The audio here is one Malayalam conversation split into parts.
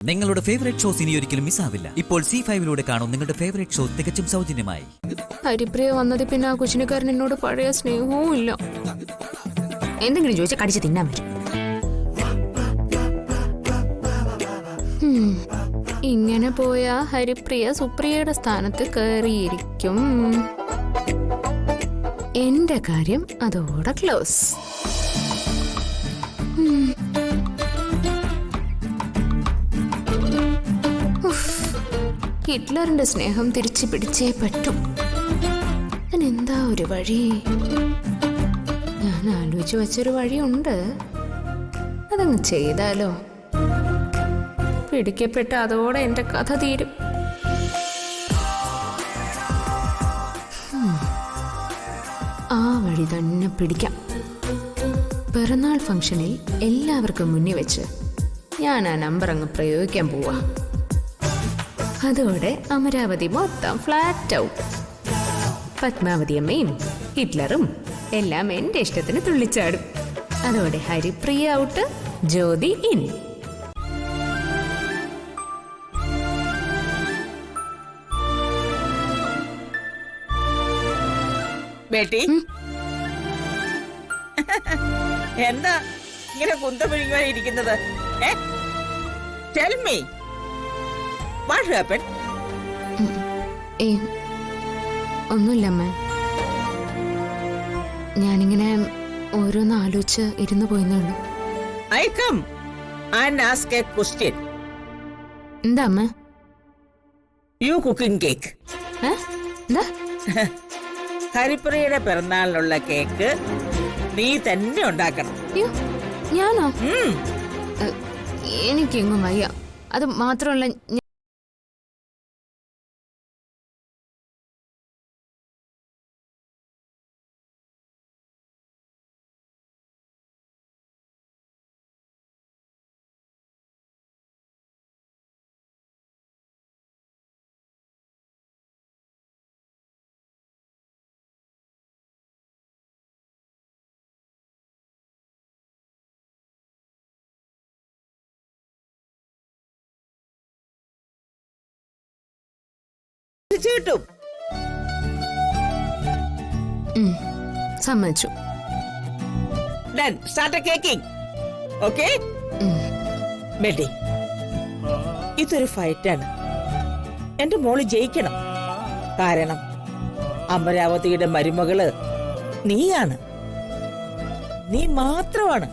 നിങ്ങളുടെ ഫേവറേറ്റ് ഷോസ് ഇനി ഒരിക്കലും മിസ്സാവില്ല. ഇപ്പോൾ C5 കാണും നിങ്ങളുടെ ഫേവറേറ്റ് ഷോ തികച്ചും സൗജന്യമായി. ഹരിപ്രിയ വന്നത് പിന്നെ ആ കൊച്ചിനുകാരൻ എന്നോട് പഴയ സ്നേഹവും ഇല്ല. എന്തെങ്കിലും ചോദിച്ചാൽ കടിച്ച് തിന്നാൻ പറ്റും. ഇങ്ങനെ പോയാ ഹരിപ്രിയ സുപ്രിയയുടെ സ്ഥാനത്ത് കയറിയിരിക്കും. എന്റെ കാര്യം അതോടെ ക്ലോസ്. ഹിറ്റ്ലറിന്റെ സ്നേഹം തിരിച്ചു പിടിച്ചേ പറ്റൂ. അതിനെന്താ ഒരു വഴി? ഞാൻ ആലോചിച്ചു വെച്ചൊരു വഴിയുണ്ട്. അതങ്ങ് ചെയ്താലോ? പിടിക്കപ്പെട്ട അതോടെ എന്റെ കഥ തീരും. ആ വഴി തന്നെ പിടിക്കാം. പിറന്നാൾ ഫംഗ്ഷനിൽ എല്ലാവർക്കും മുന്നിൽ വെച്ച് ഞാൻ ആ നമ്പർ അങ്ങ് പ്രയോഗിക്കാൻ പോവാ. അതോടെ അമരാവതി മൊത്തം ഫ്ലാറ്റ് ഔട്ട്. പത്മാവതി അമ്മയും ഹിറ്റ്ലറും എല്ലാം എന്റെ ഇഷ്ടത്തിന് തുള്ളിച്ചാടും. അതോടെ Haripriya out, Jyothi in. Beti എന്താ ഇങ്ങനെ കുന്തപിഴിങ്ങാനിരിക്കുന്നത്? Tell me. What happened? ഒന്നുമില്ല അമ്മ. ഞാനിങ്ങനെ ഓരോന്ന് ആലോചിച്ച് ഇരുന്നു പോയെന്നുള്ളൂ. I come and ask a question. എന്താ അമ്മ? You cooking cake? എന്താ? ഹരിപ്രിയയുടെ പിറന്നാളിനുള്ള കേക്ക് നീ തന്നെ ഉണ്ടാക്കണം. ഞാനോ? എനിക്കെങ്ങും വയ്യ. അത് മാത്രമല്ല, തീർച്ചയായിട്ടും സമ്മതിച്ചു. Then start a caking. Okay? Beti, ഇതൊരു ഫൈറ്റാണ്. എന്റെ മോള് ജയിക്കണം. കാരണം അമരാവതിയുടെ മരുമകള് നീയാണ്. നീ മാത്രമാണ്.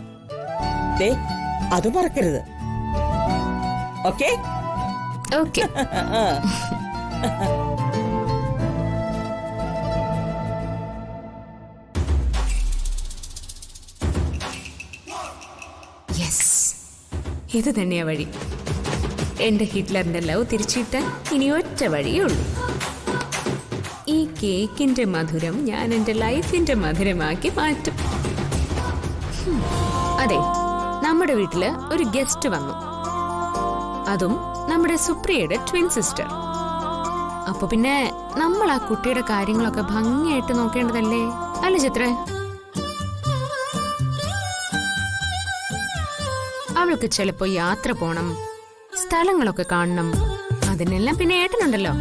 ദേ, അത് മറക്കരുത്. ഓക്കെ? ഓക്കെ. ഇത് തന്നെയാ വഴി. എന്റെ ഹിറ്റ്ലറിന്റെ ലവ് തിരിച്ചിട്ടാൻ ഇനി ഒറ്റ വഴിയേ ഉള്ളൂ. ഈ കേക്കിന്റെ മധുരം ഞാൻ എന്റെ ലൈഫിന്റെ മധുരമാക്കി മാറ്റും. അതെ, നമ്മുടെ വീട്ടില് ഒരു ഗസ്റ്റ് വന്നു. അതും നമ്മുടെ സുപ്രിയയുടെ ട്വിൻ സിസ്റ്റർ. അപ്പൊ പിന്നെ നമ്മൾ ആ കുട്ടിയുടെ കാര്യങ്ങളൊക്കെ ഭംഗിയായിട്ട് നോക്കേണ്ടതല്ലേ? അല്ല ചിത്രേ? അവൾക്ക് ചിലപ്പോ യാത്ര പോണം, സ്ഥലങ്ങളൊക്കെ കാണണം. അതിനെല്ലാം പിന്നെ ഏട്ടനുണ്ടല്ലോ.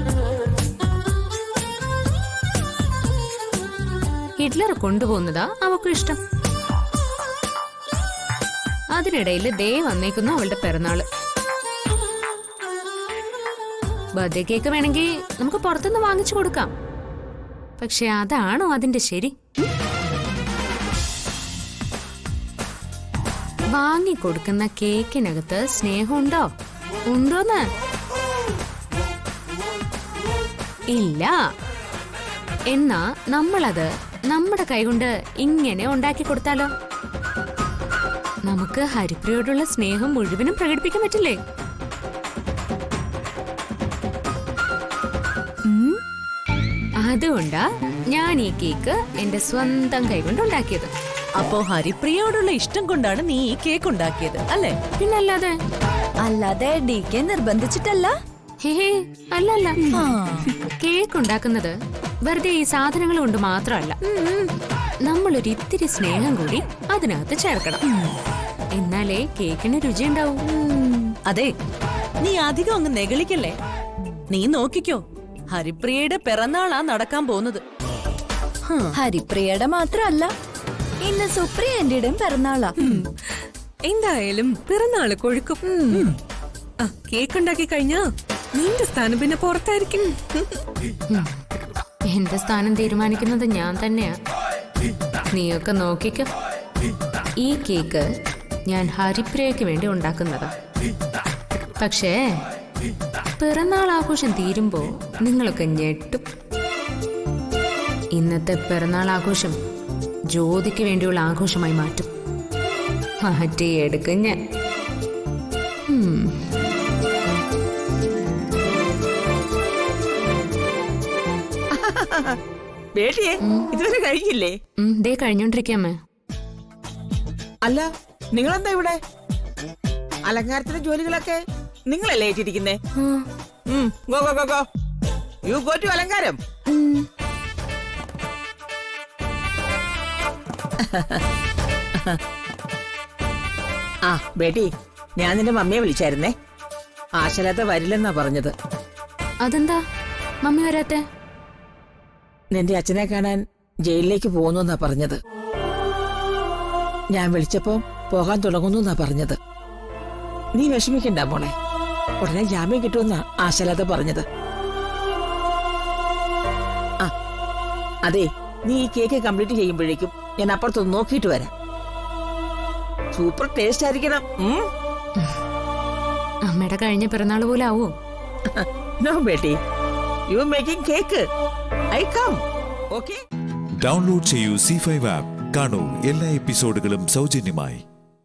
ഹിറ്റ്ലർ കൊണ്ടുപോകുന്നതാ അവൾക്കും ഇഷ്ടം. അതിനിടയിൽ ദേ വന്നേക്കുന്നു അവളുടെ പിറന്നാള്. ബർത്ത്ഡേ കേക്ക് വേണമെങ്കിൽ നമുക്ക് പുറത്തുനിന്ന് വാങ്ങിച്ചു കൊടുക്കാം. പക്ഷെ അതാണോ അതിന്റെ ശരി? വാങ്ങിക്കൊടുക്കുന്ന കേക്കിനകത്ത് സ്നേഹമുണ്ടോ? ഉണ്ടോന്ന്? ഇല്ല. എന്നാ നമ്മളത് നമ്മുടെ കൈകൊണ്ട് ഇങ്ങനെ ഉണ്ടാക്കി കൊടുത്താലോ? നമുക്ക് ഹരിപ്രിയോടുള്ള സ്നേഹം മുഴുവനും പ്രകടിപ്പിക്കാൻ പറ്റില്ലേ? അതുകൊണ്ടാ ഞാൻ ഈ കേക്ക് എന്റെ സ്വന്തം കൈകൊണ്ട് ഉണ്ടാക്കിയത്. അപ്പോ ഹരിപ്രിയോടുള്ള ഇഷ്ടം കൊണ്ടാണ് നീ ഈ കേക്ക് ഉണ്ടാക്കിയത് അല്ലേ? പിന്നല്ലാതെ. അല്ലാതെ DK നിർബന്ധിച്ചിട്ടല്ല. അല്ലല്ല. കേക്ക് ഉണ്ടാക്കുന്നത് വെറുതെ ഈ സാധനങ്ങൾ കൊണ്ട് മാത്രമല്ല. നമ്മളൊരു ഇത്തിരി സ്നേഹം കൂടി അതിനകത്ത് ചേർക്കണം. എന്നാലേ കേക്കിന് രുചി ഉണ്ടാവും. അതെ, നീ അധികം അങ്ങ് നെഗളിക്കല്ലേ. നീ നോക്കിക്കോ, ഹരിപ്രിയയുടെ പിറന്നാളാ നടക്കാൻ പോകുന്നത്. ഹരിപ്രിയയുടെ മാത്രല്ല, ഇന്ന് സുപ്രിയ എന്റെയും പിറന്നാളാ. എന്തായാലും പിറന്നാള് കൊഴുക്കും. കേക്ക് ഉണ്ടാക്കി കഴിഞ്ഞാ നിന്റെ സ്ഥാനം പിന്നെ പുറത്തായിരിക്കും. എന്റെ സ്ഥാനം തീരുമാനിക്കുന്നത് ഞാൻ തന്നെയാ. നീയൊക്കെ നോക്കിക്കോ, ഈ കേക്ക് ഞാൻ ഹരിപ്രിയയ്ക്ക് വേണ്ടി ഉണ്ടാക്കുന്നതാ. പക്ഷേ പിറന്നാൾ ആഘോഷം തീരുമ്പോ നിങ്ങളൊക്കെ ഞെട്ടും. ഇന്നത്തെ പിറന്നാൾ ആഘോഷം ജ്യോതിക്ക് വേണ്ടിയുള്ള ആഘോഷമായി മാറ്റും. മാറ്റിയെടുക്കും ഞാൻ. ബേട്ടിയെ ഇതുവരെ കഴിഞ്ഞില്ലേ? ദേ കഴിഞ്ഞോണ്ടിരിക്കാമേ. അല്ല, നിങ്ങളെന്താ ഇവിടെ? അലങ്കാരത്തിന്റെ ജോലികളൊക്കെ നിങ്ങളല്ലേ ഏറ്റിരിക്കുന്നേ? Go go go go, you go to അലങ്കാരം. ആ ബേട്ടി, ഞാൻ നിന്റെ മമ്മിയെ വിളിച്ചായിരുന്നേ. ആശലത വരില്ലെന്നാ പറഞ്ഞത്. അതെന്താ മമ്മി വരാത്തെ? നിന്റെ അച്ഛനെ കാണാൻ ജയിലിലേക്ക് പോകുന്നു എന്നാ പറഞ്ഞത്. ഞാൻ വിളിച്ചപ്പോ പോകാൻ തുടങ്ങുന്നു എന്നാ പറഞ്ഞത്. നീ വിഷമിക്കണ്ട മോളെ, ഉടനെ ജാമ്യം കിട്ടുമെന്നാ ആശലത പറഞ്ഞത്. ആ അതെ, നീ ഈ കേക്ക് കംപ്ലീറ്റ് ചെയ്യുമ്പോഴേക്കും ഞാൻ അപ്പുറത്തൊന്ന് നോക്കിയിട്ട് വരാം. സൂപ്പർ ടേസ്റ്റ് ആയിരിക്കണം. അമ്മയുടെ കഴിഞ്ഞ പിറന്നാൾ പോലെ ആവോ? No beti, you making cake. I come. Okay. Download ചെയ്യൂ C5 ആപ്പ്. കാണൂ എല്ലാ എപ്പിസോഡുകളും സൗജന്യമായി.